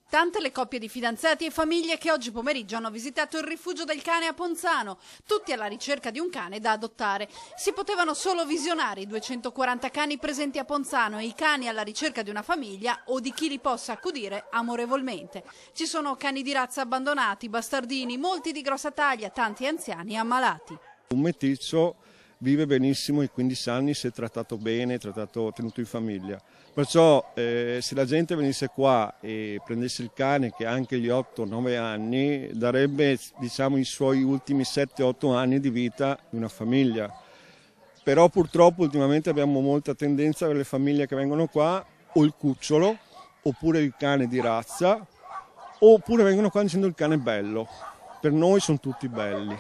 Tante le coppie di fidanzati e famiglie che oggi pomeriggio hanno visitato il rifugio del cane a Ponzano, tutti alla ricerca di un cane da adottare. Si potevano solo visionare i 240 cani presenti a Ponzano e i cani alla ricerca di una famiglia o di chi li possa accudire amorevolmente. Ci sono cani di razza abbandonati, bastardini, molti di grossa taglia, tanti anziani e ammalati. Un meticcio vive benissimo i 15 anni se trattato bene, tenuto in famiglia. Perciò se la gente venisse qua e prendesse il cane che ha anche gli 8-9 anni, darebbe diciamo i suoi ultimi 7-8 anni di vita in una famiglia. Però purtroppo ultimamente abbiamo molta tendenza per le famiglie che vengono qua o il cucciolo, oppure il cane di razza, oppure vengono qua dicendo il cane è bello. Per noi sono tutti belli.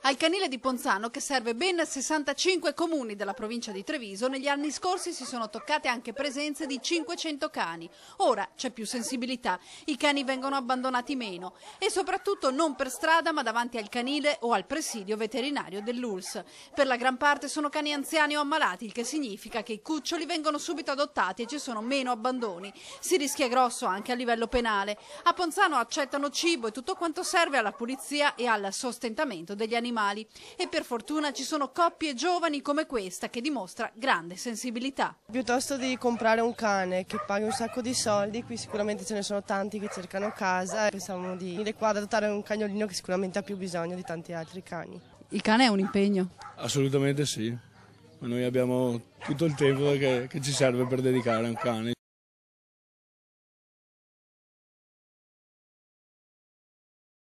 Al canile di Ponzano, che serve ben 65 comuni della provincia di Treviso, negli anni scorsi si sono toccate anche presenze di 500 cani. Ora c'è più sensibilità, i cani vengono abbandonati meno e soprattutto non per strada ma davanti al canile o al presidio veterinario dell'ULSS. Per la gran parte sono cani anziani o ammalati, il che significa che i cuccioli vengono subito adottati e ci sono meno abbandoni. Si rischia grosso anche a livello penale. A Ponzano accettano cibo e tutto quanto serve alla pulizia e al sostentamento degli animali. E per fortuna ci sono coppie giovani come questa che dimostra grande sensibilità. Piuttosto di comprare un cane che paga un sacco di soldi, qui sicuramente ce ne sono tanti che cercano casa e pensavamo di venire qua ad adottare un cagnolino che sicuramente ha più bisogno di tanti altri cani. Il cane è un impegno? Assolutamente sì, ma noi abbiamo tutto il tempo che ci serve per dedicare a un cane.